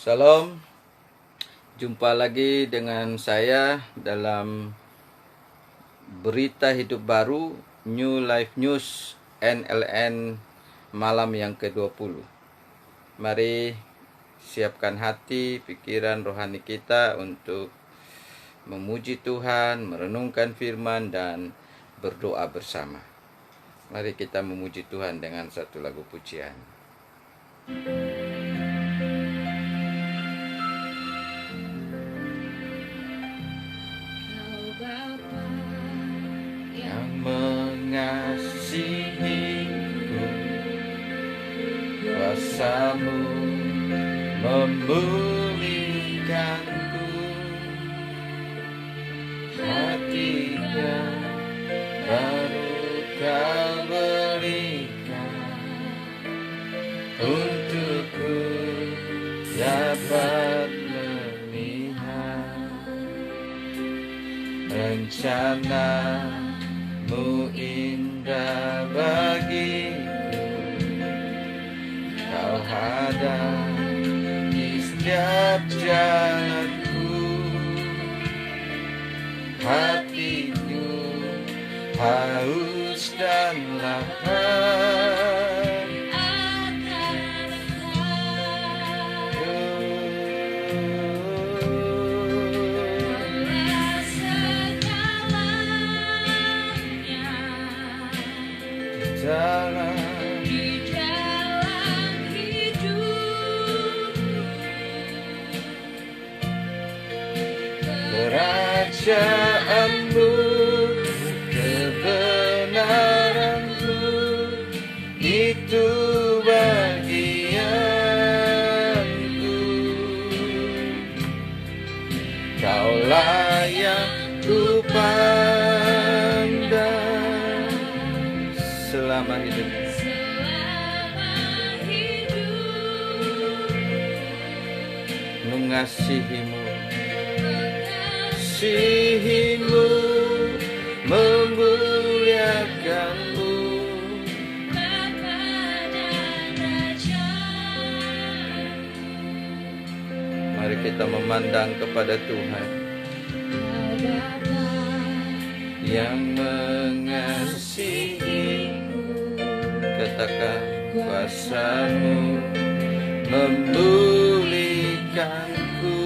Salam, jumpa lagi dengan saya dalam berita hidup baru New Life News NLN malam yang ke-20. Mari siapkan hati, pikiran, rohani kita untuk memuji Tuhan, merenungkan firman, dan berdoa bersama. Mari kita memuji Tuhan dengan satu lagu pujian. Yang mengasihiku, kuasa-Mu memulihkanku, hatinya baru Kau berikan untukku dapat melihat rencana-Mu indah bagiku. Kau ada di setiap jalanku, hatiku haus dan lapar di dalam hidup, kerajaan-Mu, kebenaran-Mu, itu bagianku. Kaulah yang ku pandang selama hidup, mengasihi-Mu, memuliakan-Mu, mari kita memandang kepada Tuhan yang mengasihi. Katakan, kuasa-Mu memulihkanku,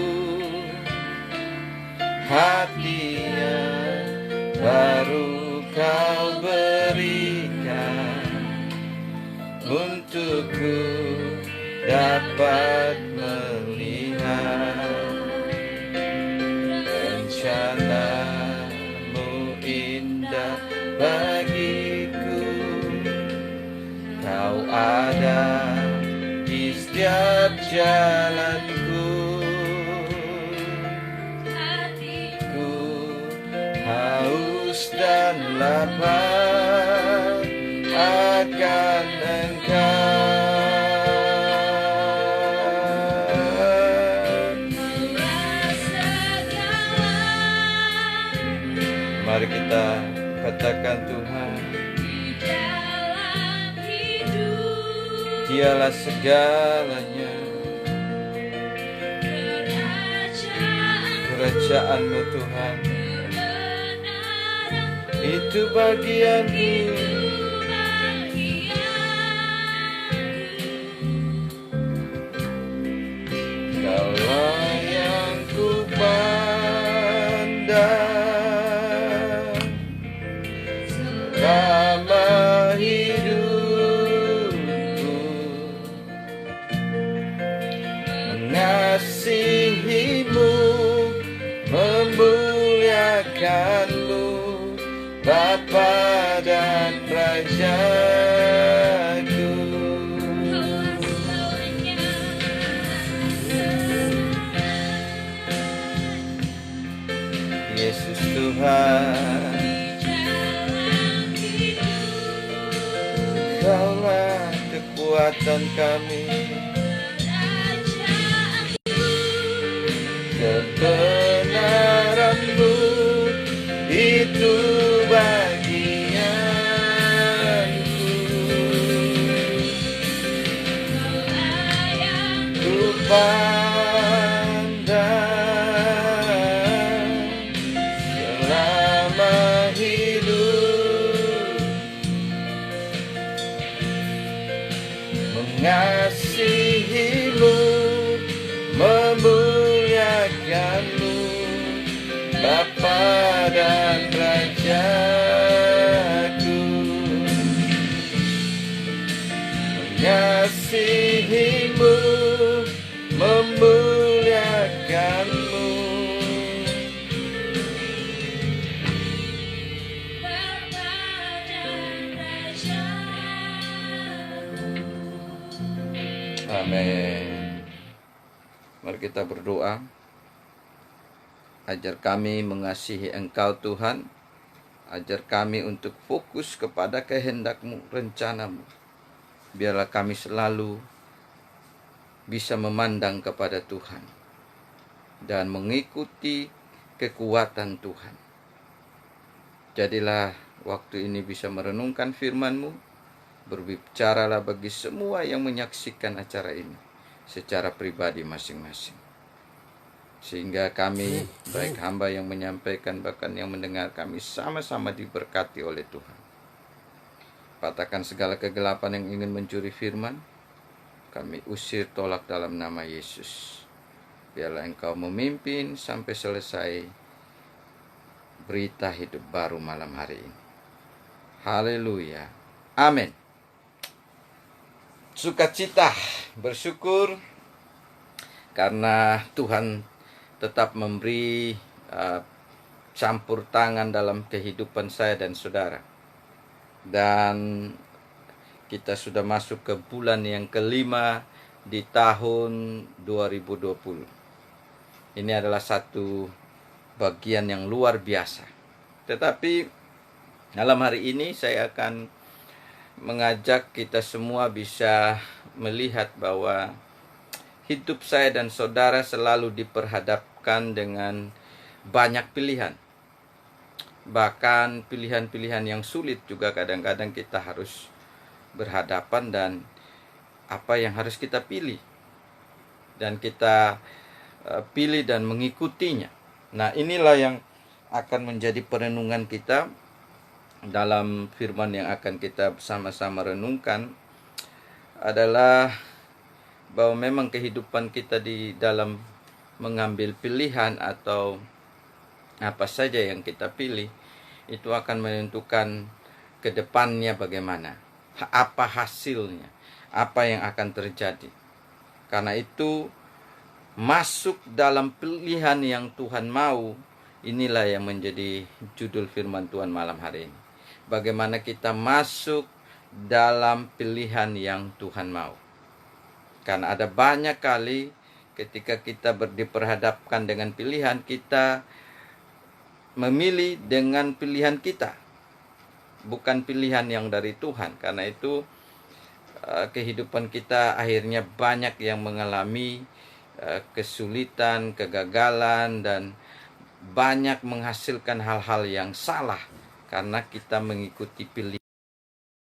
hatinya baru Kau berikan untukku dapat melihat rencana-Mu indah bagiku. Kau ada di setiap jalanku, hatiku haus dan lapar akan Engkau. Mari kita katakan, Tuhan, Dialah segalanya, kerajaan-Mu Tuhan, itu bagian-Mu. Kaulah yang ku pandang selama hidupku, mengasihi-Mu, memuliakan-Mu, Bapa dan Rajaku. Yesus Tuhan, Kaulah kekuatan kami, kebenaran-Mu itu bagianku. Ku dan Rajaku, mengasihimu, memuliakanmu. Amin. Mari kita berdoa. Ajar kami mengasihi Engkau Tuhan. Ajar kami untuk fokus kepada kehendak-Mu, rencana-Mu. Biarlah kami selalu bisa memandang kepada Tuhan dan mengikuti kekuatan Tuhan. Jadilah waktu ini bisa merenungkan firman-Mu. Berbicaralah bagi semua yang menyaksikan acara ini secara pribadi masing-masing. Sehingga kami, baik hamba yang menyampaikan bahkan yang mendengar, kami sama-sama diberkati oleh Tuhan. Patahkan segala kegelapan yang ingin mencuri firman. Kami usir, tolak dalam nama Yesus. Biarlah Engkau memimpin sampai selesai berita hidup baru malam hari ini. Haleluya. Amin. Sukacita, bersyukur karena Tuhan tetap memberi campur tangan dalam kehidupan saya dan saudara. Dan kita sudah masuk ke bulan yang kelima di tahun 2020. Ini adalah satu bagian yang luar biasa. Tetapi malam hari ini saya akan mengajak kita semua bisa melihat bahwa hidup saya dan saudara selalu diperhadapkan dengan banyak pilihan. Bahkan pilihan-pilihan yang sulit juga kadang-kadang kita harus berhadapan, dan apa yang harus kita pilih. Dan kita pilih dan mengikutinya. Nah, inilah yang akan menjadi perenungan kita dalam firman yang akan kita sama-sama renungkan, adalah bahwa memang kehidupan kita di dalam mengambil pilihan atau apa saja yang kita pilih itu akan menentukan ke depannya bagaimana, apa hasilnya, apa yang akan terjadi. Karena itu masuk dalam pilihan yang Tuhan mau, inilah yang menjadi judul firman Tuhan malam hari ini. Bagaimana kita masuk dalam pilihan yang Tuhan mau. Karena ada banyak kali ketika kita diperhadapkan dengan pilihan, kita memilih dengan pilihan kita, bukan pilihan yang dari Tuhan. Karena itu kehidupan kita akhirnya banyak yang mengalami kesulitan, kegagalan, dan banyak menghasilkan hal-hal yang salah karena kita mengikuti pilihan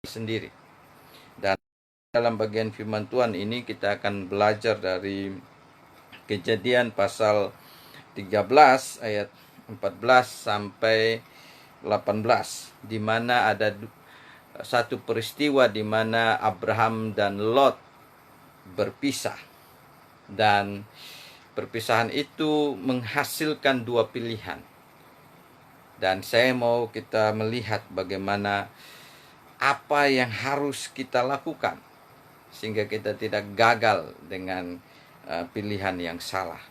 sendiri. Dan dalam bagian firman Tuhan ini kita akan belajar dari Kejadian pasal 13 ayat 14 sampai 18, di mana ada satu peristiwa di mana Abraham dan Lot berpisah. Dan perpisahan itu menghasilkan dua pilihan. Dan saya mau kita melihat bagaimana apa yang harus kita lakukan sehingga kita tidak gagal dengan pilihan yang salah.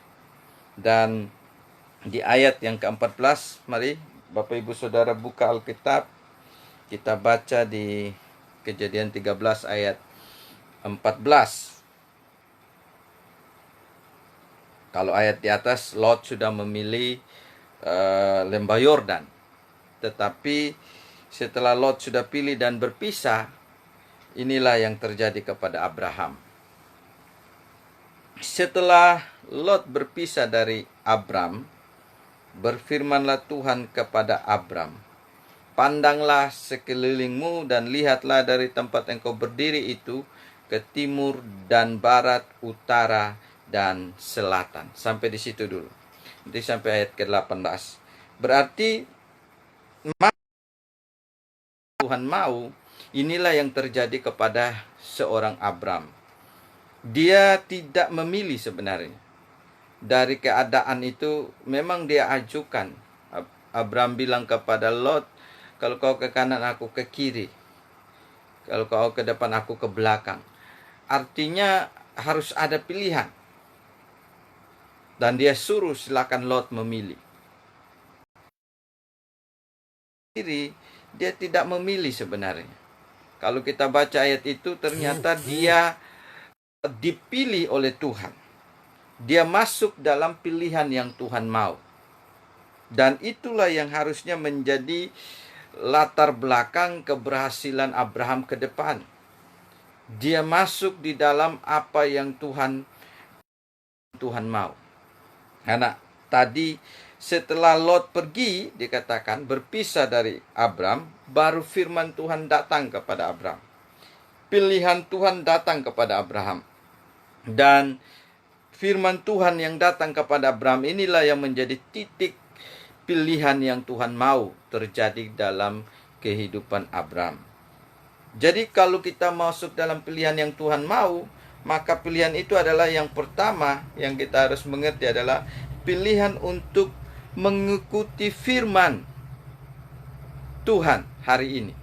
Dan di ayat yang ke-14, mari Bapak Ibu Saudara buka Alkitab. Kita baca di Kejadian 13 ayat 14. Kalau ayat di atas, Lot sudah memilih lembah Yordan. Tetapi setelah Lot sudah pilih dan berpisah, inilah yang terjadi kepada Abraham. Setelah Lot berpisah dari Abram, berfirmanlah Tuhan kepada Abram, "Pandanglah sekelilingmu dan lihatlah dari tempat engkau berdiri itu ke timur dan barat, utara dan selatan." Sampai di situ dulu. Nanti sampai ayat ke-18. Berarti Tuhan mau, inilah yang terjadi kepada seorang Abram. Dia tidak memilih sebenarnya. Dari keadaan itu memang dia ajukan. Abraham bilang kepada Lot, kalau kau ke kanan aku ke kiri, kalau kau ke depan aku ke belakang. Artinya harus ada pilihan. Dan dia suruh silakan Lot memilih. Dia tidak memilih sebenarnya. Kalau kita baca ayat itu, ternyata dia dipilih oleh Tuhan. Dia masuk dalam pilihan yang Tuhan mau. Dan itulah yang harusnya menjadi latar belakang keberhasilan Abraham ke depan. Dia masuk di dalam apa yang Tuhan mau. Karena tadi setelah Lot pergi, dikatakan berpisah dari Abraham, baru firman Tuhan datang kepada Abraham. Pilihan Tuhan datang kepada Abraham. Dan firman Tuhan yang datang kepada Abraham inilah yang menjadi titik pilihan yang Tuhan mau terjadi dalam kehidupan Abraham. Jadi kalau kita masuk dalam pilihan yang Tuhan mau, maka pilihan itu adalah yang pertama yang kita harus mengerti adalah pilihan untuk mengikuti firman Tuhan hari ini.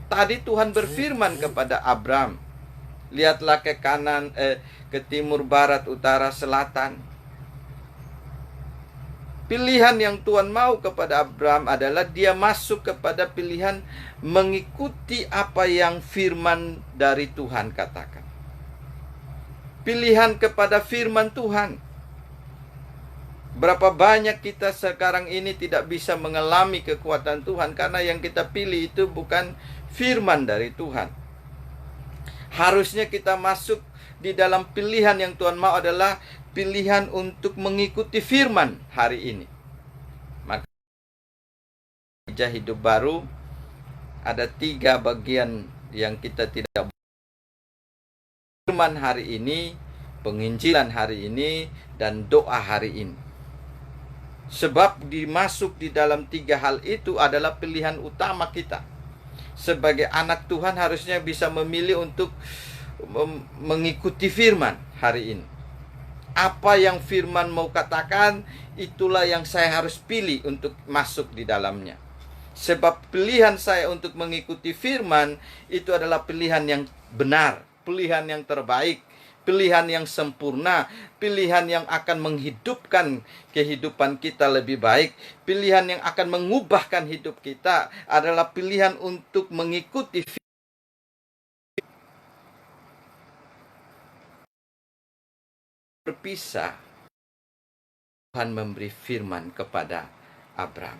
Tadi Tuhan berfirman kepada Abraham, lihatlah ke kanan, ke timur, barat, utara, selatan. Pilihan yang Tuhan mau kepada Abraham adalah dia masuk kepada pilihan mengikuti apa yang firman dari Tuhan katakan. Pilihan kepada firman Tuhan. Berapa banyak kita sekarang ini tidak bisa mengalami kekuatan Tuhan karena yang kita pilih itu bukan firman dari Tuhan. Harusnya kita masuk di dalam pilihan yang Tuhan mau adalah pilihan untuk mengikuti firman hari ini. Maka hidup baru ada 3 bagian yang kita tidak. Firman hari ini, penginjilan hari ini, dan doa hari ini. Sebab dimasuk di dalam 3 hal itu adalah pilihan utama kita. Sebagai anak Tuhan harusnya bisa memilih untuk mengikuti firman hari ini. Apa yang firman mau katakan, itulah yang saya harus pilih untuk masuk di dalamnya. Sebab pilihan saya untuk mengikuti firman itu adalah pilihan yang benar, pilihan yang terbaik, pilihan yang sempurna, pilihan yang akan menghidupkan kehidupan kita lebih baik, pilihan yang akan mengubahkan hidup kita adalah pilihan untuk mengikuti berpisah. Tuhan memberi firman kepada Abraham.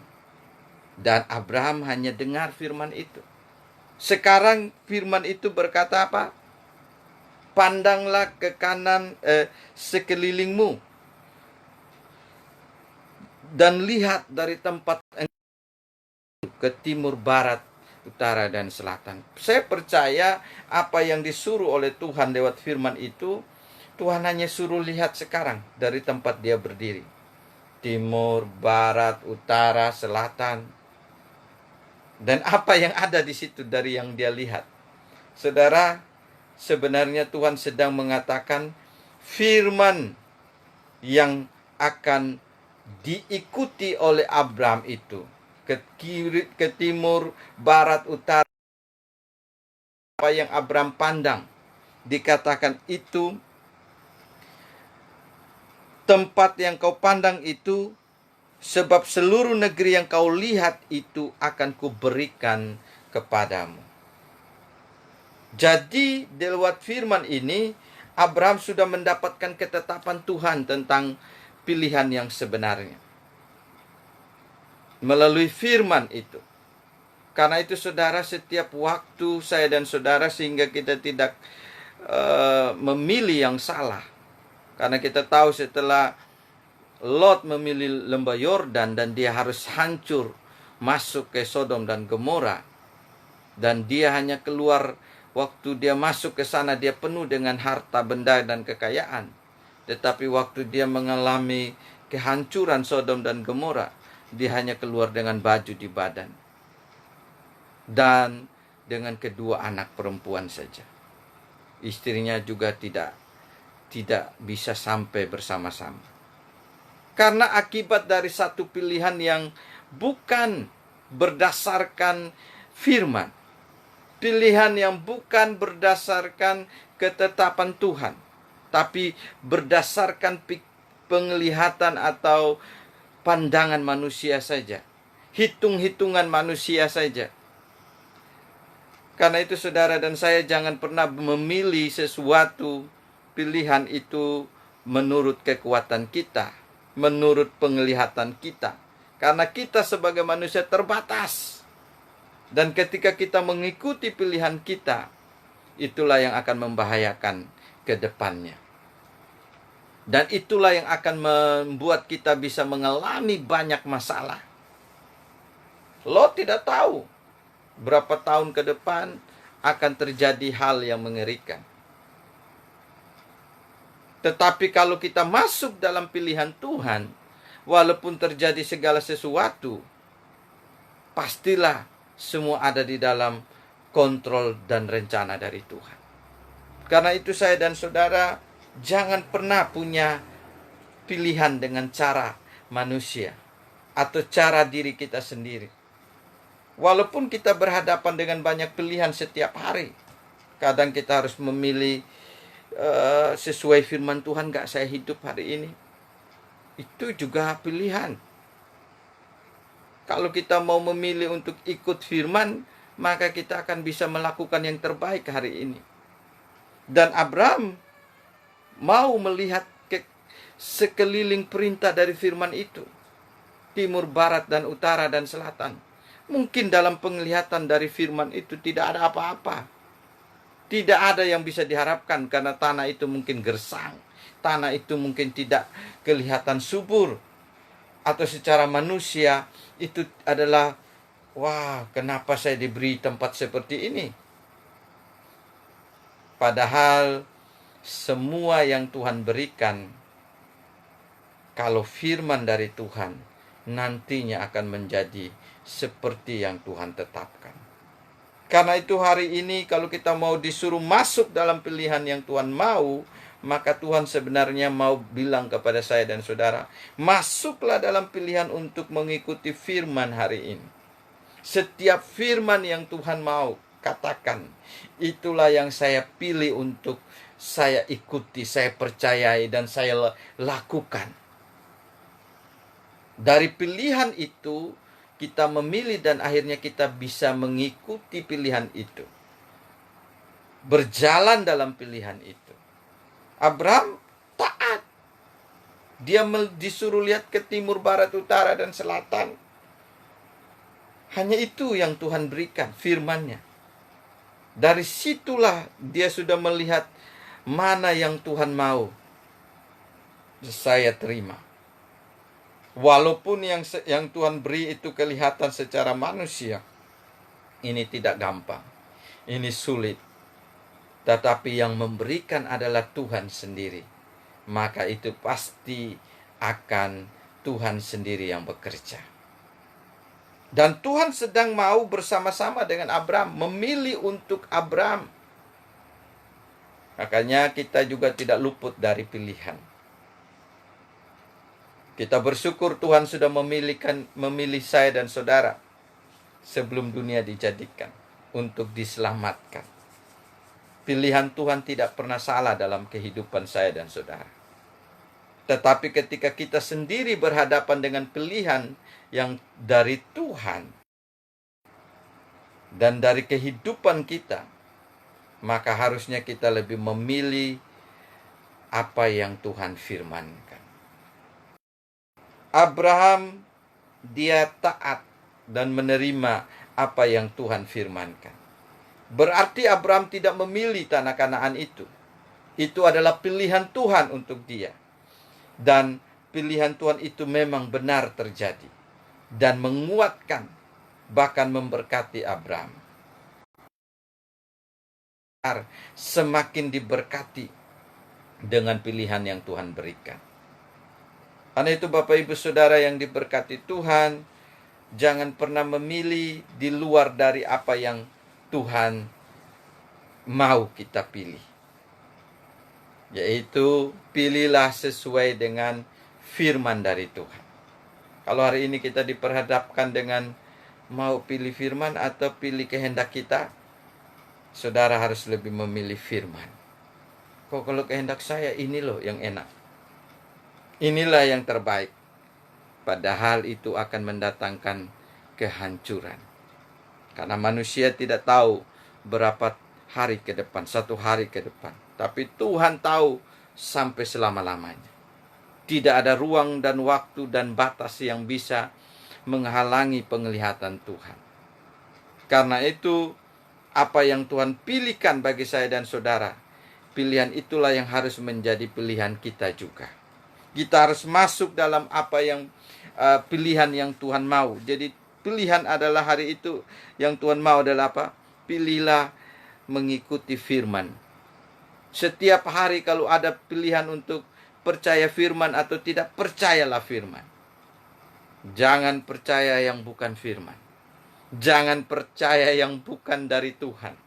Dan Abraham hanya dengar firman itu. Sekarang firman itu berkata apa? Pandanglah ke kanan sekelilingmu. Dan lihat dari tempat ke timur, barat, utara, dan selatan. Saya percaya apa yang disuruh oleh Tuhan lewat firman itu, Tuhan hanya suruh lihat sekarang dari tempat dia berdiri. Timur, barat, utara, selatan. Dan apa yang ada di situ dari yang dia lihat. Saudara, sebenarnya Tuhan sedang mengatakan firman yang akan diikuti oleh Abraham itu. Ke kiri, ke timur, barat, utara. Apa yang Abraham pandang. Dikatakan itu tempat yang kau pandang itu, sebab seluruh negeri yang kau lihat itu akan kuberikan kepadamu. Jadi, lewat firman ini, Abraham sudah mendapatkan ketetapan Tuhan tentang pilihan yang sebenarnya. Melalui firman itu. Karena itu saudara, setiap waktu saya dan saudara, sehingga kita tidak memilih yang salah. Karena kita tahu setelah Lot memilih lembah Yordan dan dia harus hancur masuk ke Sodom dan Gomora. Dan dia hanya keluar, waktu dia masuk ke sana dia penuh dengan harta benda dan kekayaan. Tetapi waktu dia mengalami kehancuran Sodom dan Gomora, dia hanya keluar dengan baju di badan. Dan dengan 2 anak perempuan saja. Istrinya juga tidak bisa sampai bersama-sama. Karena akibat dari satu pilihan yang bukan berdasarkan firman. Pilihan yang bukan berdasarkan ketetapan Tuhan, tapi berdasarkan penglihatan atau pandangan manusia saja. Hitung-hitungan manusia saja. Karena itu saudara dan saya jangan pernah memilih sesuatu pilihan itu menurut kekuatan kita, menurut penglihatan kita. Karena kita sebagai manusia terbatas. Dan ketika kita mengikuti pilihan kita, itulah yang akan membahayakan ke depannya. Dan itulah yang akan membuat kita bisa mengalami banyak masalah. Lot tidak tahu berapa tahun ke depan akan terjadi hal yang mengerikan. Tetapi kalau kita masuk dalam pilihan Tuhan, walaupun terjadi segala sesuatu, pastilah semua ada di dalam kontrol dan rencana dari Tuhan. Karena itu saya dan saudara jangan pernah punya pilihan dengan cara manusia atau cara diri kita sendiri. Walaupun kita berhadapan dengan banyak pilihan setiap hari, kadang kita harus memilih sesuai firman Tuhan, gak saya hidup hari ini. Itu juga pilihan. Kalau kita mau memilih untuk ikut firman, maka kita akan bisa melakukan yang terbaik hari ini. Dan Abraham mau melihat sekeliling perintah dari firman itu. Timur, barat, dan utara, dan selatan. Mungkin dalam penglihatan dari firman itu tidak ada apa-apa. Tidak ada yang bisa diharapkan karena tanah itu mungkin gersang. Tanah itu mungkin tidak kelihatan subur. Atau secara manusia itu adalah, wah, kenapa saya diberi tempat seperti ini? Padahal semua yang Tuhan berikan, kalau firman dari Tuhan, nantinya akan menjadi seperti yang Tuhan tetapkan. Karena itu hari ini kalau kita mau disuruh masuk dalam pilihan yang Tuhan mau, maka Tuhan sebenarnya mau bilang kepada saya dan saudara, masuklah dalam pilihan untuk mengikuti firman hari ini. Setiap firman yang Tuhan mau katakan, itulah yang saya pilih untuk saya ikuti, saya percayai, dan saya lakukan. Dari pilihan itu, kita memilih dan akhirnya kita bisa mengikuti pilihan itu. Berjalan dalam pilihan itu. Abraham taat. Dia disuruh lihat ke timur, barat, utara, dan selatan. Hanya itu yang Tuhan berikan, firman-Nya. Dari situlah dia sudah melihat mana yang Tuhan mau. Saya terima. Walaupun yang Tuhan beri itu kelihatan secara manusia, ini tidak gampang. Ini sulit. Tetapi yang memberikan adalah Tuhan sendiri. Maka itu pasti akan Tuhan sendiri yang bekerja. Dan Tuhan sedang mau bersama-sama dengan Abraham, memilih untuk Abraham. Makanya kita juga tidak luput dari pilihan. Kita bersyukur Tuhan sudah memilih saya dan saudara sebelum dunia dijadikan untuk diselamatkan. Pilihan Tuhan tidak pernah salah dalam kehidupan saya dan saudara. Tetapi ketika kita sendiri berhadapan dengan pilihan yang dari Tuhan dan dari kehidupan kita, maka harusnya kita lebih memilih apa yang Tuhan firmankan. Abraham, dia taat dan menerima apa yang Tuhan firmankan. Berarti Abraham tidak memilih tanah Kanaan itu. Itu adalah pilihan Tuhan untuk dia. Dan pilihan Tuhan itu memang benar terjadi. Dan menguatkan, bahkan memberkati Abraham. Semakin diberkati dengan pilihan yang Tuhan berikan. Karena itu Bapak Ibu Saudara yang diberkati Tuhan, jangan pernah memilih di luar dari apa yang Tuhan mau kita pilih. Yaitu pilihlah sesuai dengan firman dari Tuhan. Kalau hari ini kita diperhadapkan dengan mau pilih firman atau pilih kehendak kita, saudara harus lebih memilih firman. Kok kalau kehendak saya ini loh yang enak, inilah yang terbaik. Padahal itu akan mendatangkan kehancuran. Karena manusia tidak tahu berapa hari ke depan, 1 hari ke depan. Tapi Tuhan tahu sampai selama-lamanya. Tidak ada ruang dan waktu dan batas yang bisa menghalangi penglihatan Tuhan. Karena itu, apa yang Tuhan pilihkan bagi saya dan saudara, pilihan itulah yang harus menjadi pilihan kita juga. Kita harus masuk dalam apa yang pilihan yang Tuhan mau. Jadi pilihan adalah hari itu yang Tuhan mau adalah apa? Pilihlah mengikuti firman. Setiap hari kalau ada pilihan untuk percaya firman atau tidak, percayalah firman. Jangan percaya yang bukan firman. Jangan percaya yang bukan dari Tuhan.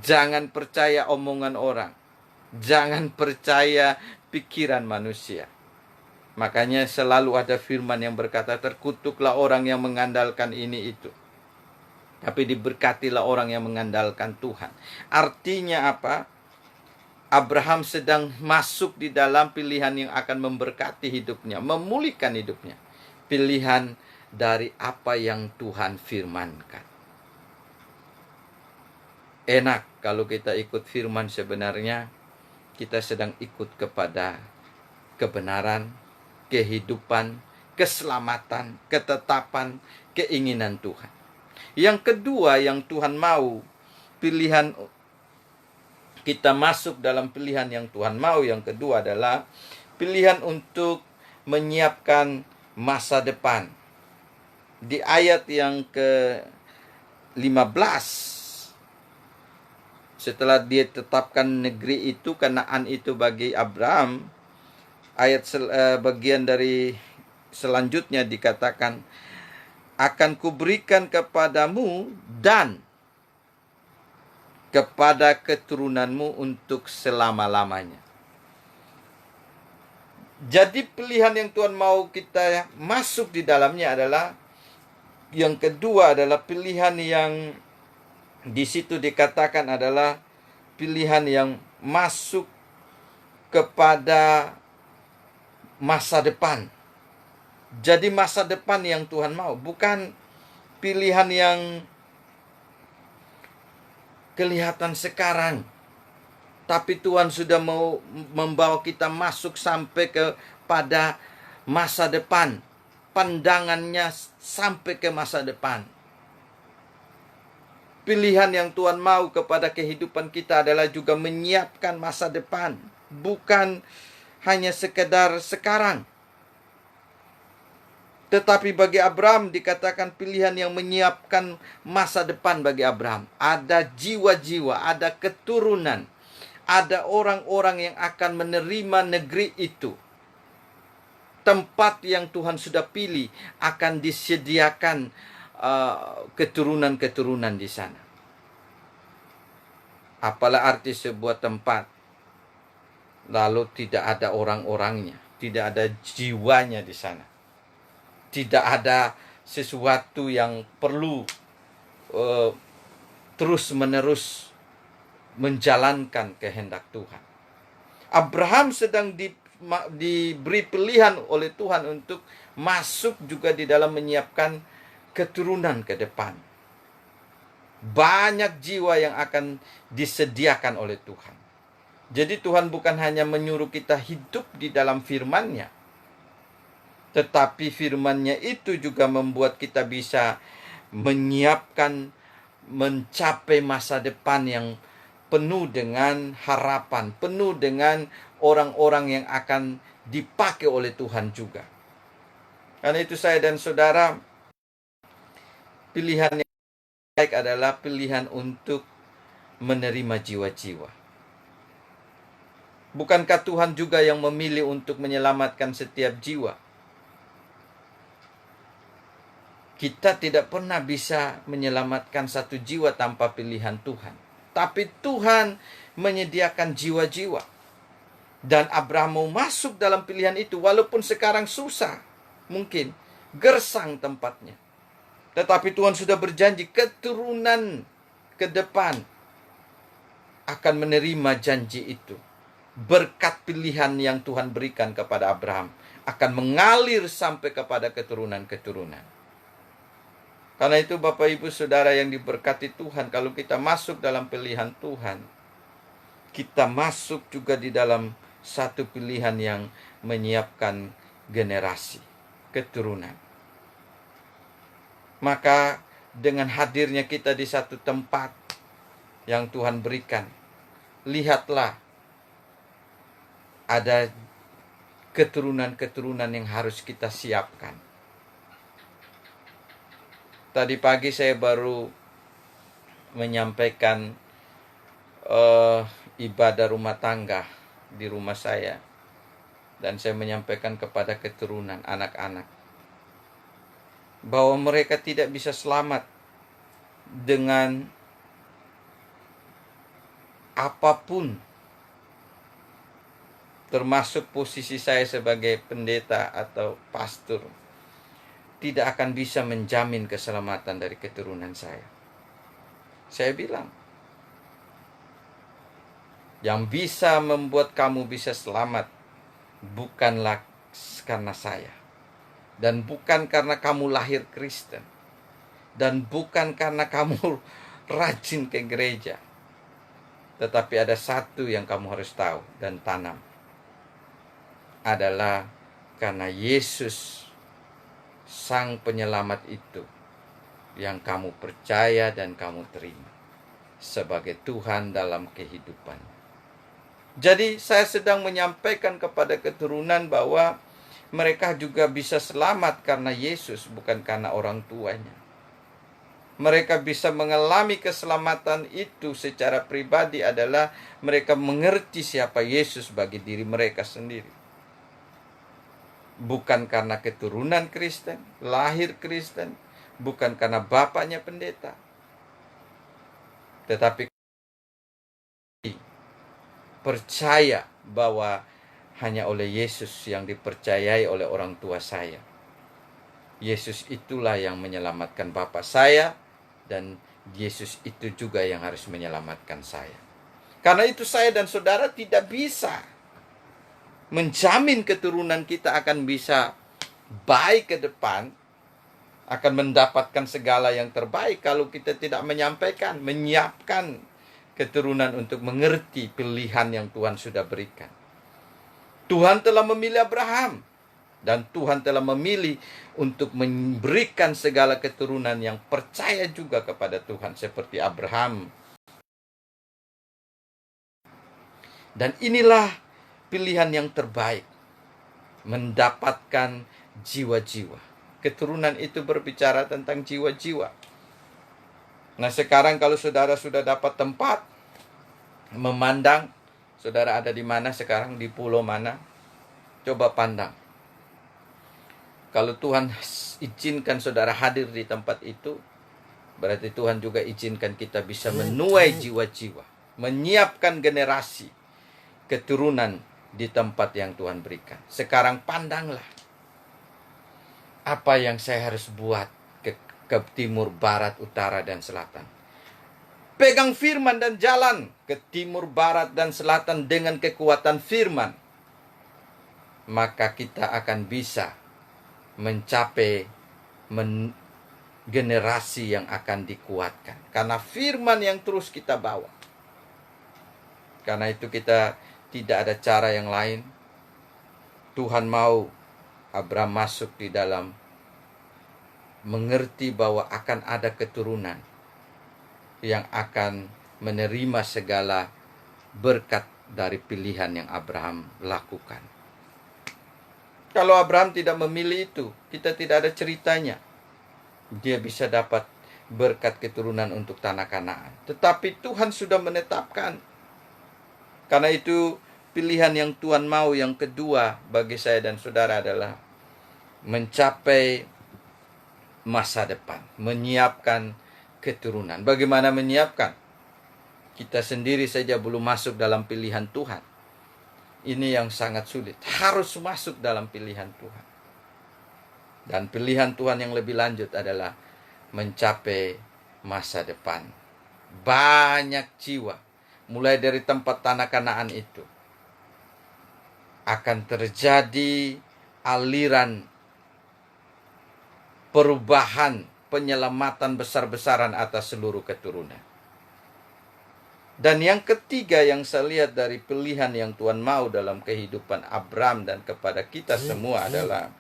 Jangan percaya omongan orang. Jangan percaya pikiran manusia. Makanya selalu ada firman yang berkata, terkutuklah orang yang mengandalkan ini itu, tapi diberkatilah orang yang mengandalkan Tuhan. Artinya apa? Abraham sedang masuk di dalam pilihan yang akan memberkati hidupnya, memulihkan hidupnya. Pilihan dari apa yang Tuhan firmankan. Enak kalau kita ikut firman, sebenarnya kita sedang ikut kepada kebenaran, kehidupan, keselamatan, ketetapan, keinginan Tuhan. Yang kedua yang Tuhan mau, pilihan kita masuk dalam pilihan yang Tuhan mau. Yang kedua adalah pilihan untuk menyiapkan masa depan. Di ayat yang ke-15, setelah dia tetapkan negeri itu, Kanaan itu bagi Abraham, ayat bagian dari selanjutnya dikatakan, akan kuberikan kepadamu dan kepada keturunanmu untuk selama-lamanya. Jadi pilihan yang Tuhan mau kita masuk di dalamnya adalah, yang kedua adalah pilihan yang di situ dikatakan adalah pilihan yang masuk kepada masa depan. Jadi masa depan yang Tuhan mau, bukan pilihan yang kelihatan sekarang. Tapi Tuhan sudah mau membawa kita masuk sampai kepada masa depan. Pandangannya sampai ke masa depan. Pilihan yang Tuhan mau kepada kehidupan kita adalah juga menyiapkan masa depan. Bukan hanya sekedar sekarang. Tetapi bagi Abraham dikatakan pilihan yang menyiapkan masa depan bagi Abraham. Ada jiwa-jiwa, ada keturunan. Ada orang-orang yang akan menerima negeri itu. Tempat yang Tuhan sudah pilih akan disediakan keturunan-keturunan di sana. Apalah arti sebuah tempat lalu tidak ada orang-orangnya, tidak ada jiwanya di sana, tidak ada sesuatu yang perlu terus-menerus menjalankan kehendak Tuhan. Abraham sedang diberi pilihan oleh Tuhan untuk masuk juga di dalam menyiapkan keturunan ke depan. Banyak jiwa yang akan disediakan oleh Tuhan. Jadi Tuhan bukan hanya menyuruh kita hidup di dalam firman-Nya, tetapi firman-Nya itu juga membuat kita bisa menyiapkan, mencapai masa depan yang penuh dengan harapan, penuh dengan orang-orang yang akan dipakai oleh Tuhan juga. Karena itu saya dan saudara, pilihan yang baik adalah pilihan untuk menerima jiwa-jiwa. Bukankah Tuhan juga yang memilih untuk menyelamatkan setiap jiwa? Kita tidak pernah bisa menyelamatkan satu jiwa tanpa pilihan Tuhan. Tapi Tuhan menyediakan jiwa-jiwa. Dan Abraham mau masuk dalam pilihan itu, walaupun sekarang susah. Mungkin gersang tempatnya. Tetapi Tuhan sudah berjanji keturunan ke depan akan menerima janji itu. Berkat pilihan yang Tuhan berikan kepada Abraham akan mengalir sampai kepada keturunan-keturunan. Karena itu Bapak Ibu Saudara yang diberkati Tuhan, kalau kita masuk dalam pilihan Tuhan, kita masuk juga di dalam satu pilihan yang menyiapkan generasi, keturunan. Maka dengan hadirnya kita di satu tempat yang Tuhan berikan, lihatlah ada keturunan-keturunan yang harus kita siapkan. Tadi pagi saya baru menyampaikan ibadah rumah tangga di rumah saya. Dan saya menyampaikan kepada keturunan anak-anak bahwa mereka tidak bisa selamat dengan apapun, termasuk posisi saya sebagai pendeta atau pastor, tidak akan bisa menjamin keselamatan dari keturunan saya. Saya bilang, yang bisa membuat kamu bisa selamat bukanlah karena saya, dan bukan karena kamu lahir Kristen, dan bukan karena kamu rajin ke gereja. Tetapi ada satu yang kamu harus tahu dan tanam, adalah karena Yesus Sang Penyelamat itu yang kamu percaya dan kamu terima sebagai Tuhan dalam kehidupan. Jadi saya sedang menyampaikan kepada keturunan bahwa mereka juga bisa selamat karena Yesus, bukan karena orang tuanya. Mereka bisa mengalami keselamatan itu secara pribadi adalah mereka mengerti siapa Yesus bagi diri mereka sendiri. Bukan karena keturunan Kristen, lahir Kristen, bukan karena bapaknya pendeta, tetapi percaya bahwa hanya oleh Yesus yang dipercayai oleh orang tua saya. Yesus itulah yang menyelamatkan bapak saya, dan Yesus itu juga yang harus menyelamatkan saya. Karena itu saya dan saudara tidak bisa menjamin keturunan kita akan bisa baik ke depan, akan mendapatkan segala yang terbaik kalau kita tidak menyampaikan, menyiapkan keturunan untuk mengerti pilihan yang Tuhan sudah berikan. Tuhan telah memilih Abraham, dan Tuhan telah memilih untuk memberikan segala keturunan yang percaya juga kepada Tuhan seperti Abraham. Dan inilah pilihan yang terbaik, mendapatkan jiwa-jiwa. Keturunan itu berbicara tentang jiwa-jiwa. Nah, sekarang kalau saudara sudah dapat tempat memandang, saudara ada di mana sekarang, di pulau mana? Coba pandang. Kalau Tuhan izinkan saudara hadir di tempat itu, berarti Tuhan juga izinkan kita bisa menuai jiwa-jiwa, menyiapkan generasi keturunan di tempat yang Tuhan berikan. Sekarang pandanglah, apa yang saya harus buat ke timur, barat, utara, dan selatan. Pegang firman dan jalan ke timur, barat, dan selatan dengan kekuatan firman. Maka kita akan bisa mencapai generasi yang akan dikuatkan. Karena firman yang terus kita bawa. Karena itu kita tidak ada cara yang lain. Tuhan mau Abraham masuk di dalam mengerti bahwa akan ada keturunan yang akan menerima segala berkat dari pilihan yang Abraham lakukan. Kalau Abraham tidak memilih itu, kita tidak ada ceritanya. Dia bisa dapat berkat keturunan untuk tanah Kanaan. Tetapi Tuhan sudah menetapkan. Karena itu pilihan yang Tuhan mau yang kedua bagi saya dan saudara adalah mencapai masa depan, menyiapkan keturunan. Bagaimana menyiapkan? Kita sendiri saja belum masuk dalam pilihan Tuhan. Ini yang sangat sulit. Harus masuk dalam pilihan Tuhan. Dan pilihan Tuhan yang lebih lanjut adalah mencapai masa depan. Banyak jiwa, mulai dari tempat tanah Kanaan itu, akan terjadi aliran perubahan, penyelamatan besar-besaran atas seluruh keturunan. Dan yang ketiga yang saya lihat dari pilihan yang Tuhan mau dalam kehidupan Abram dan kepada kita semua adalah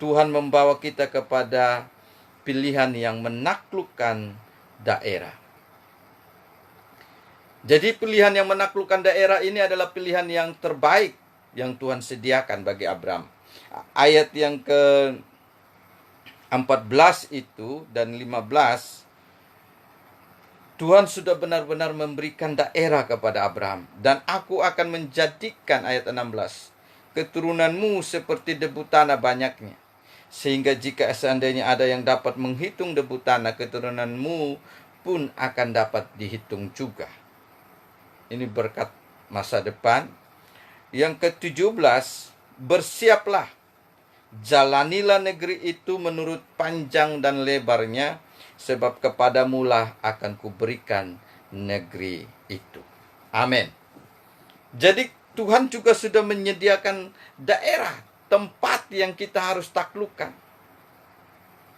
Tuhan membawa kita kepada pilihan yang menaklukkan daerah. Jadi pilihan yang menaklukkan daerah ini adalah pilihan yang terbaik yang Tuhan sediakan bagi Abram. Ayat yang ke-14 itu dan 15, Tuhan sudah benar-benar memberikan daerah kepada Abraham. Dan aku akan menjadikan, ayat 16, keturunanmu seperti debu tanah banyaknya. Sehingga jika seandainya ada yang dapat menghitung debu tanah, keturunanmu pun akan dapat dihitung juga. Ini berkat masa depan. Yang ke-17, bersiaplah. Jalanilah negeri itu menurut panjang dan lebarnya, sebab kepadamulah akan kuberikan negeri itu. Amin. Jadi Tuhan juga sudah menyediakan daerah, tempat yang kita harus taklukkan.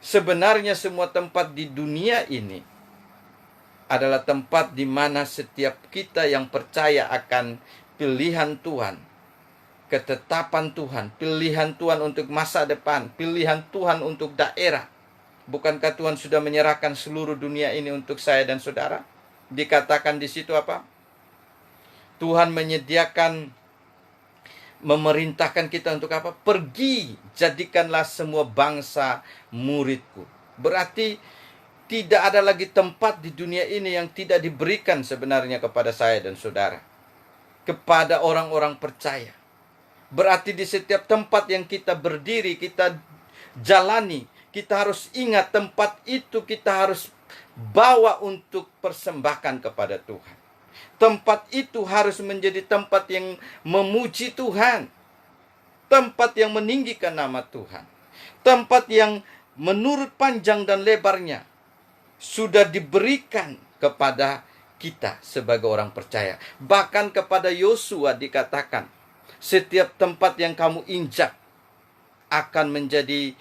Sebenarnya semua tempat di dunia ini adalah tempat di mana setiap kita yang percaya akan pilihan Tuhan, ketetapan Tuhan, pilihan Tuhan untuk masa depan, pilihan Tuhan untuk daerah. Bukankah Tuhan sudah menyerahkan seluruh dunia ini untuk saya dan saudara? Dikatakan di situ apa? Tuhan menyediakan, memerintahkan kita untuk apa? Pergi, jadikanlah semua bangsa muridku. Berarti tidak ada lagi tempat di dunia ini yang tidak diberikan sebenarnya kepada saya dan saudara, kepada orang-orang percaya. Berarti di setiap tempat yang kita berdiri, kita jalani, kita harus ingat tempat itu kita harus bawa untuk persembahkan kepada Tuhan. Tempat itu harus menjadi tempat yang memuji Tuhan. Tempat yang meninggikan nama Tuhan. Tempat yang menurut panjang dan lebarnya sudah diberikan kepada kita sebagai orang percaya. Bahkan kepada Yosua dikatakan, setiap tempat yang kamu injak akan menjadi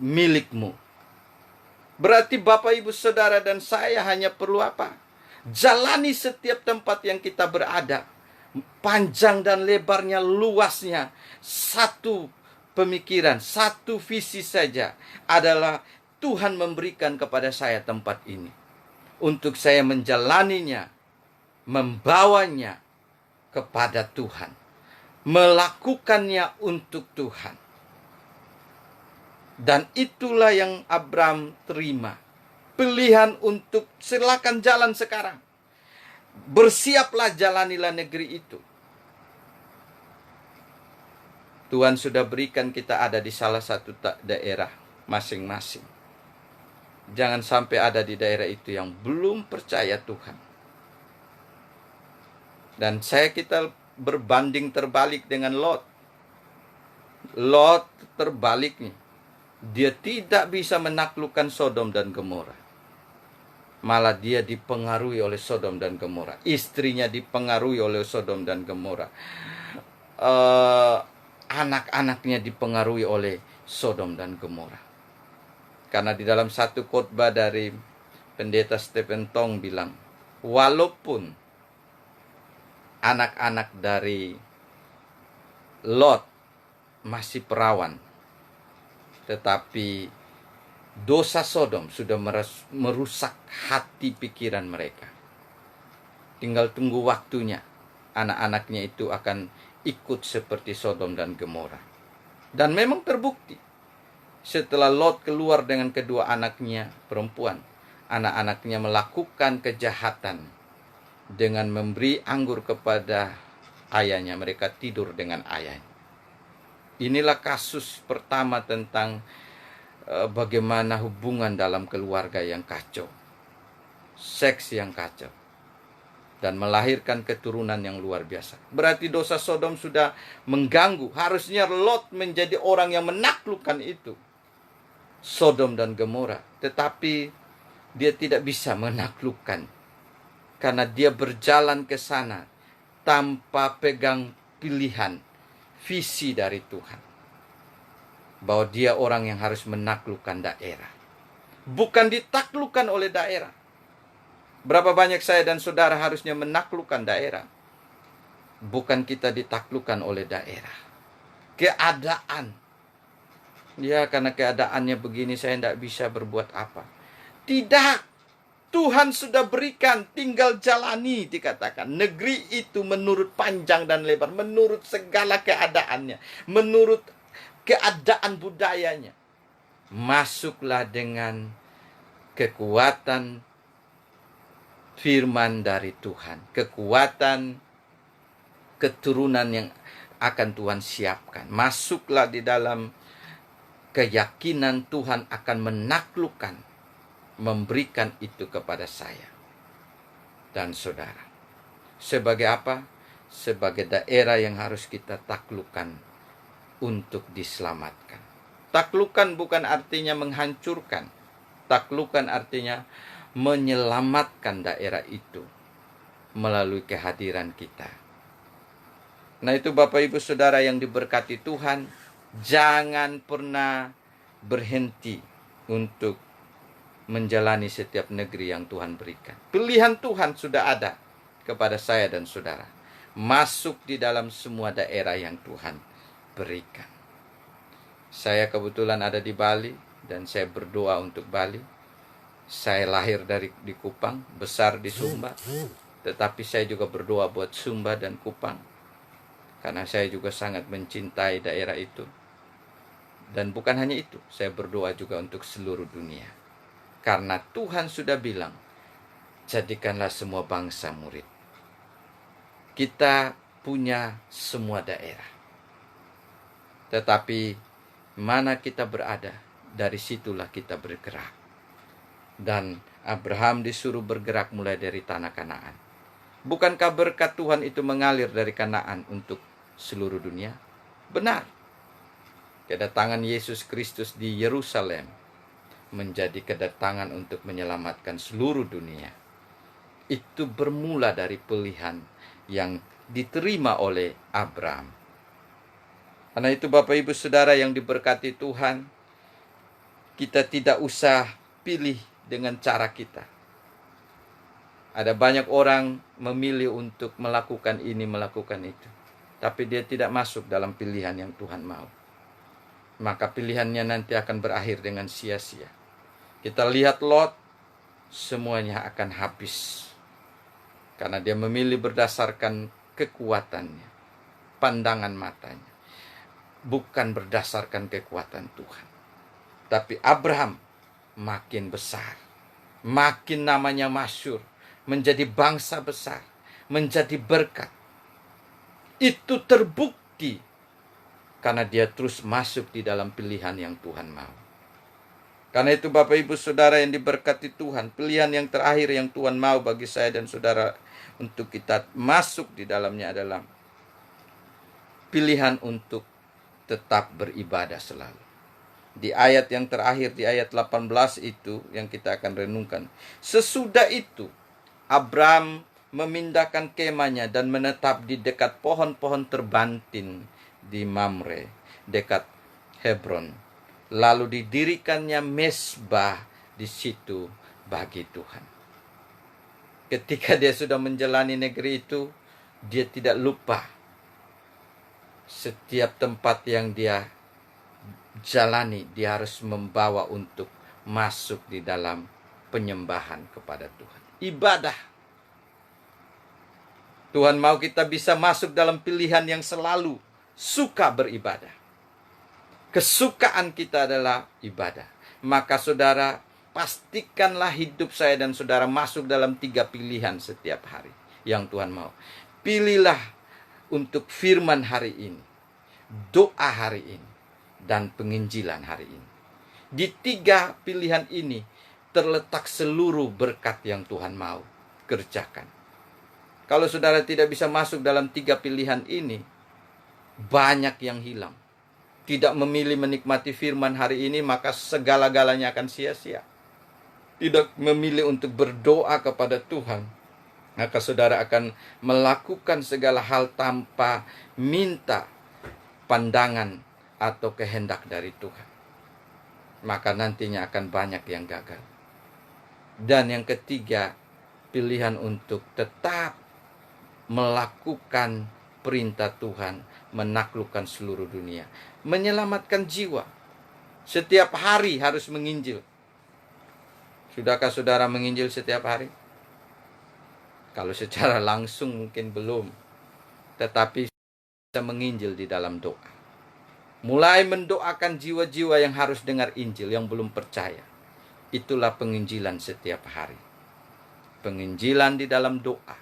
milikmu. Berarti Bapak, Ibu, Saudara, dan saya hanya perlu apa? Jalani setiap tempat yang kita berada. Panjang dan lebarnya, luasnya. Satu pemikiran, satu visi saja adalah Tuhan memberikan kepada saya tempat ini. Untuk saya menjalaninya, membawanya kepada Tuhan. Melakukannya untuk Tuhan. Dan itulah yang Abram terima. Pilihan untuk silakan jalan sekarang. Bersiaplah, jalanilah negeri itu. Tuhan sudah berikan kita ada di salah satu daerah masing-masing. Jangan sampai ada di daerah itu yang belum percaya Tuhan. Dan kita berbanding terbalik dengan Lot. Lot terbaliknya. Dia tidak bisa menaklukkan Sodom dan Gomora. Malah dia dipengaruhi oleh Sodom dan Gomora. Istrinya dipengaruhi oleh Sodom dan Gomora. Anak-anaknya dipengaruhi oleh Sodom dan Gomora. Karena di dalam satu khotbah dari pendeta Stephen Tong bilang, walaupun anak-anak dari Lot masih perawan, tetapi dosa Sodom sudah merusak hati pikiran mereka. Tinggal tunggu waktunya, anak-anaknya itu akan ikut seperti Sodom dan Gomora. Dan memang terbukti, setelah Lot keluar dengan kedua anaknya perempuan, anak-anaknya melakukan kejahatan dengan memberi anggur kepada ayahnya. Mereka tidur dengan ayahnya. Inilah kasus pertama tentang bagaimana hubungan dalam keluarga yang kacau. Seks yang kacau. Dan melahirkan keturunan yang luar biasa. Berarti dosa Sodom sudah mengganggu. Harusnya Lot menjadi orang yang menaklukkan itu. Sodom dan Gomora, tetapi dia tidak bisa menaklukkan karena dia berjalan ke sana tanpa pegang pilihan, visi dari Tuhan, bahwa dia orang yang harus menaklukkan daerah, bukan ditaklukkan oleh daerah. Berapa banyak saya dan saudara harusnya menaklukkan daerah, bukan kita ditaklukkan oleh daerah, keadaan. Ya, karena keadaannya begini saya tidak bisa berbuat apa. Tidak, Tuhan sudah berikan, tinggal jalani, dikatakan. Negeri itu menurut panjang dan lebar, menurut segala keadaannya, menurut keadaan budayanya. Masuklah dengan kekuatan firman dari Tuhan, kekuatan keturunan yang akan Tuhan siapkan. Masuklah di dalam keyakinan Tuhan akan menaklukkan, memberikan itu kepada saya dan saudara. Sebagai apa? Sebagai daerah yang harus kita taklukkan untuk diselamatkan. Taklukkan bukan artinya menghancurkan. Taklukkan artinya menyelamatkan daerah itu melalui kehadiran kita. Nah, itu Bapak Ibu Saudara yang diberkati Tuhan, jangan pernah berhenti untuk menjalani setiap negeri yang Tuhan berikan. Pilihan Tuhan sudah ada kepada saya dan saudara. Masuk di dalam semua daerah yang Tuhan berikan. Saya kebetulan ada di Bali dan saya berdoa untuk Bali. Saya lahir di Kupang, besar di Sumba. Tetapi saya juga berdoa buat Sumba dan Kupang, karena saya juga sangat mencintai daerah itu. Dan bukan hanya itu, saya berdoa juga untuk seluruh dunia. Karena Tuhan sudah bilang, jadikanlah semua bangsa murid. Kita punya semua daerah. Tetapi mana kita berada, dari situlah kita bergerak. Dan Abraham disuruh bergerak mulai dari tanah Kanaan. Bukankah berkat Tuhan itu mengalir dari Kanaan untuk seluruh dunia? Benar. Kedatangan Yesus Kristus di Yerusalem menjadi kedatangan untuk menyelamatkan seluruh dunia. Itu bermula dari pilihan yang diterima oleh Abraham. Karena itu Bapak Ibu Saudara yang diberkati Tuhan, kita tidak usah pilih dengan cara kita. Ada banyak orang memilih untuk melakukan ini, melakukan itu, tapi dia tidak masuk dalam pilihan yang Tuhan mau. Maka pilihannya nanti akan berakhir dengan sia-sia. Kita lihat Lot, semuanya akan habis. Karena dia memilih berdasarkan kekuatannya, pandangan matanya. Bukan berdasarkan kekuatan Tuhan. Tapi Abraham makin besar. Makin namanya masyhur. Menjadi bangsa besar. Menjadi berkat. Itu terbukti. Karena dia terus masuk di dalam pilihan yang Tuhan mau. Karena itu Bapak Ibu Saudara yang diberkati Tuhan, pilihan yang terakhir yang Tuhan mau bagi saya dan saudara untuk kita masuk di dalamnya adalah pilihan untuk tetap beribadah selalu. Di ayat yang terakhir, di ayat 18 itu yang kita akan renungkan. Sesudah itu, Abraham memindahkan kemahnya dan menetap di dekat pohon-pohon terbantin di Mamre, dekat Hebron. Lalu didirikannya mezbah di situ bagi Tuhan. Ketika dia sudah menjalani negeri itu, dia tidak lupa setiap tempat yang dia jalani, dia harus membawa untuk masuk di dalam penyembahan kepada Tuhan. Ibadah. Tuhan mau kita bisa masuk dalam pilihan yang selalu suka beribadah. Kesukaan kita adalah ibadah. Maka saudara, pastikanlah hidup saya dan saudara masuk dalam 3 pilihan setiap hari yang Tuhan mau. Pilihlah untuk firman hari ini, doa hari ini, dan penginjilan hari ini. Di 3 pilihan ini terletak seluruh berkat yang Tuhan mau kerjakan. Kalau saudara tidak bisa masuk dalam 3 pilihan ini, banyak yang hilang. tidak memilih menikmati firman hari ini, maka segala-galanya akan sia-sia. Tidak memilih untuk berdoa kepada Tuhan, maka saudara akan melakukan segala hal tanpa minta pandangan atau kehendak dari Tuhan. Maka nantinya akan banyak yang gagal. Dan yang ketiga, pilihan untuk tetap melakukan perintah Tuhan, menaklukkan seluruh dunia, menyelamatkan jiwa. Setiap hari harus menginjil. Sudahkah saudara menginjil setiap hari? Kalau secara langsung mungkin belum, tetapi bisa menginjil di dalam doa. Mulai mendoakan jiwa-jiwa yang harus dengar Injil, yang belum percaya. Itulah penginjilan setiap hari. Penginjilan di dalam doa.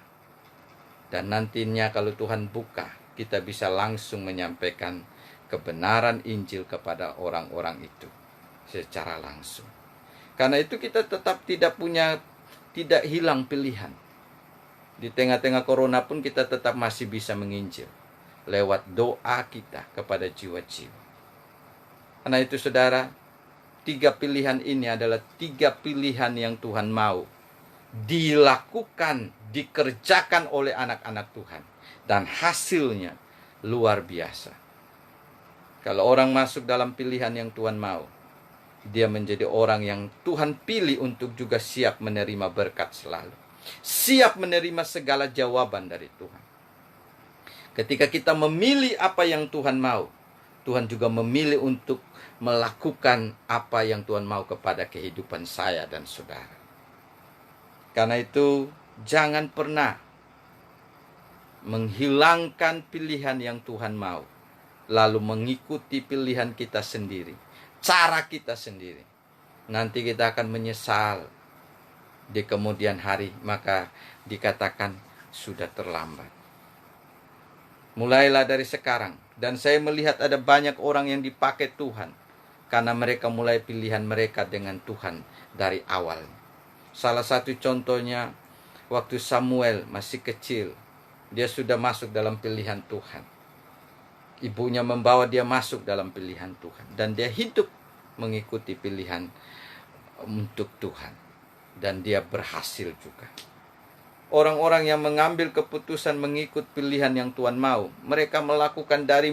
Dan nantinya kalau Tuhan buka, kita bisa langsung menyampaikan kebenaran Injil kepada orang-orang itu secara langsung. Karena itu kita tetap tidak hilang pilihan. Di tengah-tengah corona pun kita tetap masih bisa menginjil lewat doa kita kepada jiwa-jiwa. Karena itu saudara, 3 pilihan ini adalah 3 pilihan yang Tuhan mau dilakukan, dikerjakan oleh anak-anak Tuhan. Dan hasilnya luar biasa. Kalau orang masuk dalam pilihan yang Tuhan mau, dia menjadi orang yang Tuhan pilih untuk juga siap menerima berkat selalu. Siap menerima segala jawaban dari Tuhan. Ketika kita memilih apa yang Tuhan mau, Tuhan juga memilih untuk melakukan apa yang Tuhan mau kepada kehidupan saya dan saudara. Karena itu, jangan pernah menghilangkan pilihan yang Tuhan mau, lalu mengikuti pilihan kita sendiri, cara kita sendiri. Nanti kita akan menyesal di kemudian hari, maka dikatakan sudah terlambat. Mulailah dari sekarang. Dan saya melihat ada banyak orang yang dipakai Tuhan, karena mereka mulai pilihan mereka dengan Tuhan dari awal. Salah satu contohnya, waktu Samuel masih kecil, dia sudah masuk dalam pilihan Tuhan. Ibunya membawa dia masuk dalam pilihan Tuhan. Dan dia hidup mengikuti pilihan untuk Tuhan. Dan dia berhasil juga. Orang-orang yang mengambil keputusan mengikut pilihan yang Tuhan mau, mereka melakukan dari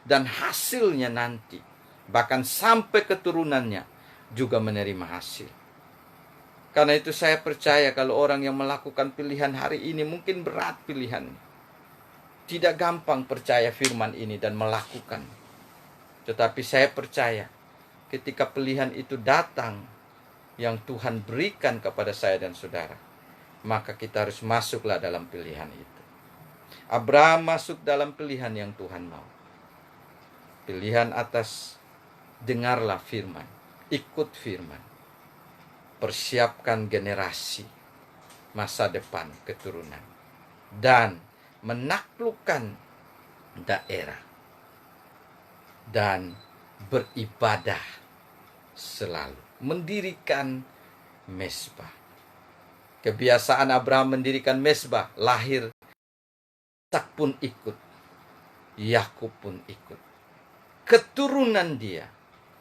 dan hasilnya nanti, bahkan sampai keturunannya juga menerima hasil. Karena itu saya percaya kalau orang yang melakukan pilihan hari ini mungkin berat pilihan. Tidak gampang percaya firman ini dan melakukan. Tetapi saya percaya ketika pilihan itu datang yang Tuhan berikan kepada saya dan saudara, maka kita harus masuklah dalam pilihan itu. Abraham masuk dalam pilihan yang Tuhan mau. Pilihan atas dengarlah firman, ikut firman. Persiapkan generasi masa depan keturunan. Dan menaklukkan daerah. Dan beribadah selalu. Mendirikan mezbah. Kebiasaan Abraham mendirikan mezbah, lahir Ishak pun ikut, Yakub pun ikut. Keturunan dia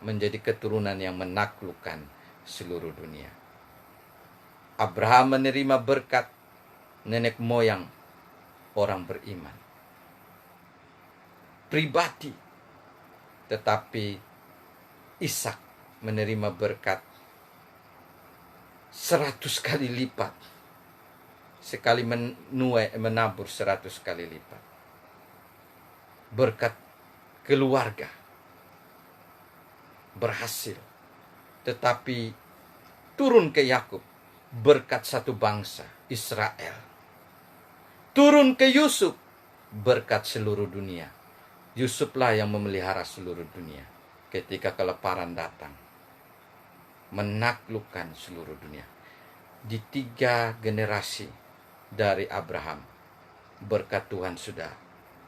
menjadi keturunan yang menaklukkan seluruh dunia. Abraham menerima berkat nenek moyang orang beriman. Pribadi. Tetapi Ishak menerima berkat 100 kali lipat. Sekali menuai menabur 100 kali lipat. Berkat keluarga berhasil. Tetapi turun ke Yakub berkat satu bangsa, Israel. Turun ke Yusuf berkat seluruh dunia. Yusuflah yang memelihara seluruh dunia ketika kelaparan datang. Menaklukkan seluruh dunia. Di 3 generasi dari Abraham, berkat Tuhan sudah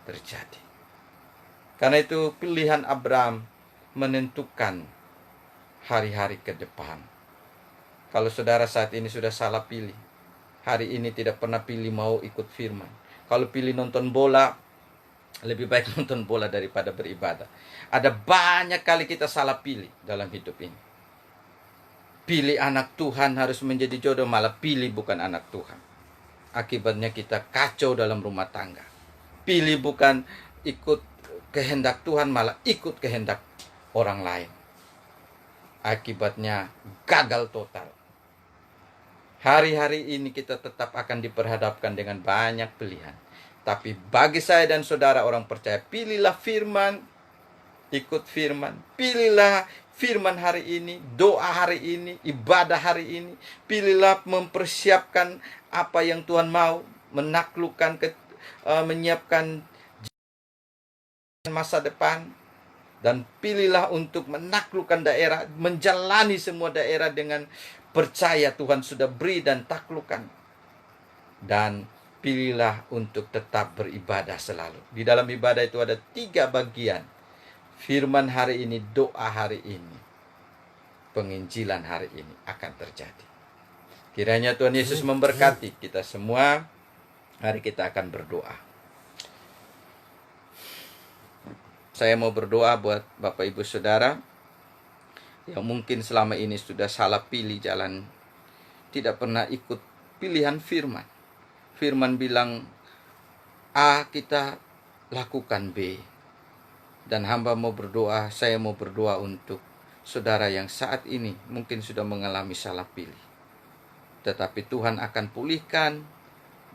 terjadi. Karena itu pilihan Abraham menentukan hari-hari ke depan. Kalau saudara saat ini sudah salah pilih, hari ini tidak pernah pilih mau ikut firman. Kalau pilih nonton bola, Lebih baik nonton bola daripada beribadah. Ada banyak kali kita salah pilih dalam hidup ini. Pilih anak Tuhan harus menjadi jodoh, malah pilih bukan anak Tuhan. Akibatnya kita kacau dalam rumah tangga. Pilih bukan ikut kehendak Tuhan, malah ikut kehendak orang lain. Akibatnya gagal total. Hari-hari ini kita tetap akan diperhadapkan dengan banyak pilihan. Tapi bagi saya dan saudara orang percaya, pilihlah firman, ikut firman. Pilihlah firman hari ini, doa hari ini, ibadah hari ini. Pilihlah mempersiapkan apa yang Tuhan mau, menaklukkan, menyiapkan masa depan. Dan pilihlah untuk menaklukkan daerah, menjalani semua daerah dengan percaya Tuhan sudah beri dan taklukkan. Dan pilihlah untuk tetap beribadah selalu. Di dalam ibadah itu ada 3 bagian. Firman hari ini, doa hari ini, penginjilan hari ini akan terjadi. Kiranya Tuhan Yesus memberkati kita semua. Hari kita akan berdoa. Saya mau berdoa buat Bapak Ibu Saudara yang mungkin selama ini sudah salah pilih jalan, tidak pernah ikut pilihan firman. Firman bilang A, kita lakukan B. Dan hamba mau berdoa, saya mau berdoa untuk saudara yang saat ini mungkin sudah mengalami salah pilih. Tetapi Tuhan akan pulihkan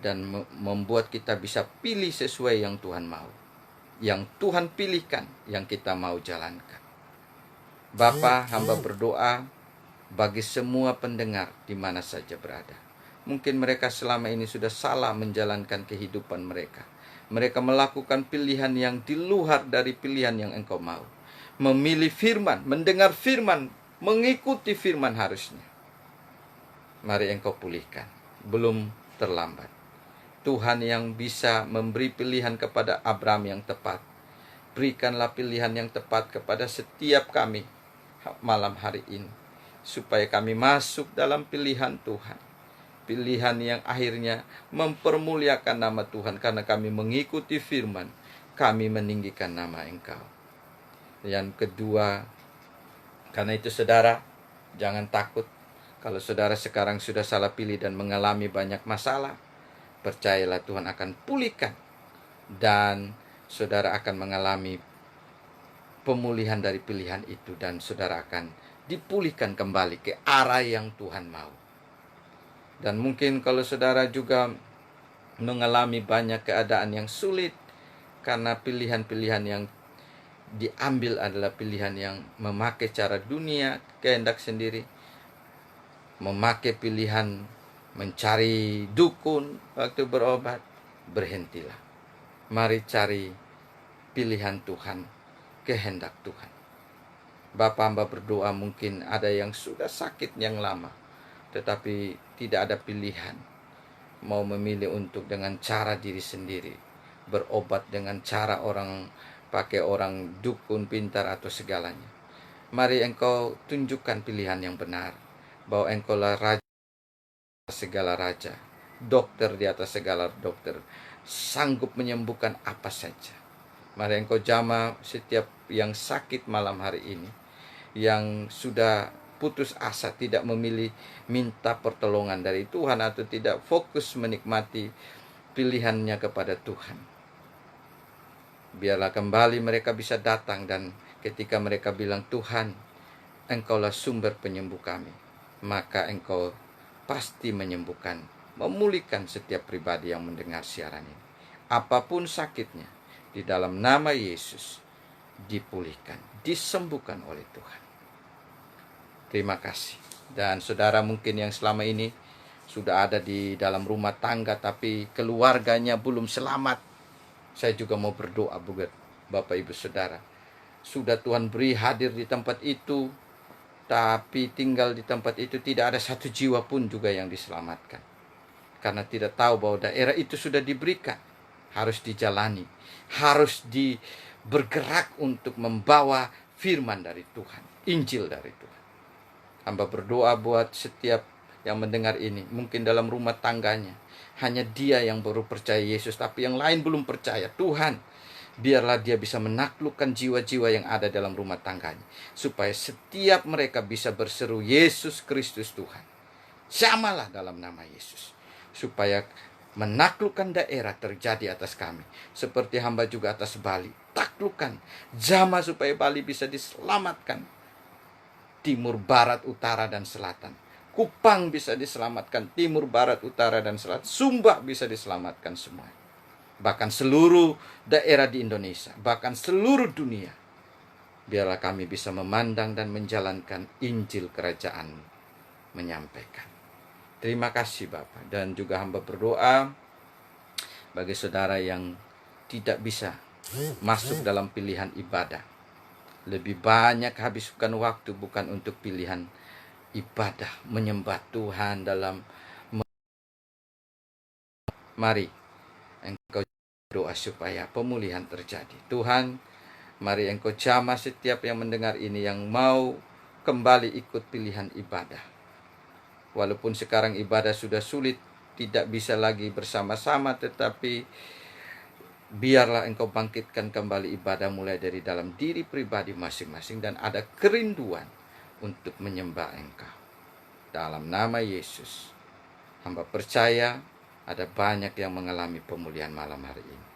dan membuat kita bisa pilih sesuai yang Tuhan mau. Yang Tuhan pilihkan, yang kita mau jalankan. Bapa, hamba berdoa bagi semua pendengar di mana saja berada. Mungkin mereka selama ini sudah salah menjalankan kehidupan mereka. Mereka melakukan pilihan yang di luar dari pilihan yang Engkau mau. Memilih firman, mendengar firman, mengikuti firman harusnya. Mari Engkau pulihkan. Belum terlambat. Tuhan yang bisa memberi pilihan kepada Abraham yang tepat. Berikanlah pilihan yang tepat kepada setiap kami malam hari ini. Supaya kami masuk dalam pilihan Tuhan. Pilihan yang akhirnya mempermuliakan nama Tuhan. Karena kami mengikuti firman, kami meninggikan nama Engkau. Yang kedua, karena itu saudara, jangan takut. Kalau saudara sekarang sudah salah pilih dan mengalami banyak masalah, percayalah Tuhan akan pulihkan. Dan saudara akan mengalami pemulihan dari pilihan itu. Dan saudara akan dipulihkan kembali ke arah yang Tuhan mau. Dan mungkin kalau saudara juga mengalami banyak keadaan yang sulit karena pilihan-pilihan yang diambil adalah pilihan yang memakai cara dunia, kehendak sendiri, memakai pilihan mencari dukun waktu berobat, berhentilah. Mari cari pilihan Tuhan, kehendak Tuhan. Bapa, hamba berdoa mungkin ada yang sudah sakit yang lama, tetapi tidak ada pilihan. Mau memilih untuk dengan cara diri sendiri, berobat dengan cara orang, pakai orang dukun, pintar atau segalanya. Mari Engkau tunjukkan pilihan yang benar, bahwa Engkau lah Raja segala raja, dokter di atas segala dokter, sanggup menyembuhkan apa saja. Mari Engkau jamah setiap yang sakit malam hari ini, yang sudah putus asa, tidak memilih minta pertolongan dari Tuhan, atau tidak fokus menikmati pilihannya kepada Tuhan. Biarlah kembali mereka bisa datang, dan ketika mereka bilang, Tuhan, Engkaulah sumber penyembuh kami, maka Engkau pasti menyembuhkan, memulihkan setiap pribadi yang mendengar siaran ini. Apapun sakitnya, di dalam nama Yesus dipulihkan, disembuhkan oleh Tuhan. Terima kasih. Dan saudara mungkin yang selama ini sudah ada di dalam rumah tangga tapi keluarganya belum selamat, saya juga mau berdoa buat Bapak Ibu Saudara. Sudah Tuhan beri hadir di tempat itu, tapi tinggal di tempat itu tidak ada satu jiwa pun juga yang diselamatkan. Karena tidak tahu bahwa daerah itu sudah diberikan, harus dijalani, harus bergerak untuk membawa firman dari Tuhan, Injil dari Tuhan. Hamba berdoa buat setiap yang mendengar ini, mungkin dalam rumah tangganya hanya dia yang baru percaya Yesus, tapi yang lain belum percaya. Tuhan, biarlah dia bisa menaklukkan jiwa-jiwa yang ada dalam rumah tangganya, supaya setiap mereka bisa berseru, Yesus Kristus Tuhan. Jamalah dalam nama Yesus, supaya menaklukkan daerah terjadi atas kami, seperti hamba juga atas Bali. Taklukkan, jamah supaya Bali bisa diselamatkan, timur, barat, utara, dan selatan. Kupang bisa diselamatkan, timur, barat, utara, dan selatan. Sumba bisa diselamatkan semua. Bahkan seluruh daerah di Indonesia, bahkan seluruh dunia. Biarlah kami bisa memandang dan menjalankan Injil Kerajaan, menyampaikan. Terima kasih Bapak. Dan juga hamba berdoa bagi saudara yang tidak bisa masuk dalam pilihan ibadah. Lebih banyak habiskan waktu bukan untuk pilihan ibadah, menyembah Tuhan dalam. Mari Engkau doa supaya pemulihan terjadi. Tuhan, mari Engkau jamah setiap yang mendengar ini yang mau kembali ikut pilihan ibadah. Walaupun sekarang ibadah sudah sulit, tidak bisa lagi bersama-sama, tetapi biarlah Engkau bangkitkan kembali ibadah mulai dari dalam diri pribadi masing-masing, dan ada kerinduan untuk menyembah Engkau. Dalam nama Yesus, hamba percaya ada banyak yang mengalami pemulihan malam hari ini.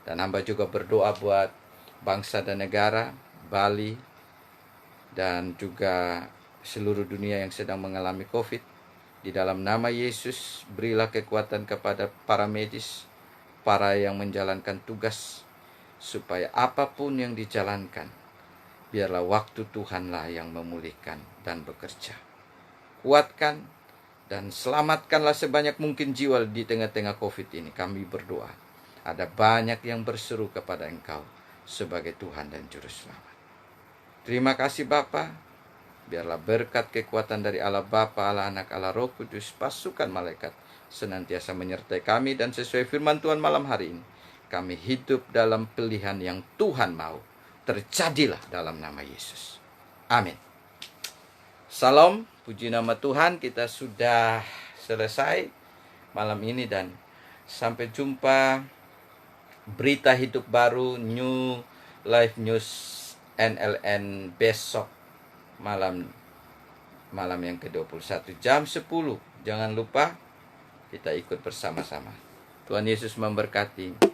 Dan hamba juga berdoa buat bangsa dan negara, Bali, dan juga seluruh dunia yang sedang mengalami COVID. Di dalam nama Yesus, berilah kekuatan kepada para medis, para yang menjalankan tugas, supaya apapun yang dijalankan, biarlah waktu Tuhanlah yang memulihkan dan bekerja. Kuatkan dan selamatkanlah sebanyak mungkin jiwa di tengah-tengah COVID ini. Kami berdoa. Ada banyak yang berseru kepada Engkau sebagai Tuhan dan Juru Selamat. Terima kasih Bapa. Biarlah berkat kekuatan dari Allah Bapa, Allah Anak, Allah Roh Kudus, pasukan malaikat senantiasa menyertai kami, dan sesuai firman Tuhan malam hari ini, kami hidup dalam pilihan yang Tuhan mau. Terjadilah dalam nama Yesus. Amin. Salam, puji nama Tuhan, kita sudah selesai malam ini, dan sampai jumpa berita hidup baru New Life News NLN besok malam yang ke-21 jam 10. Jangan lupa kita ikut bersama-sama. Tuhan Yesus memberkati.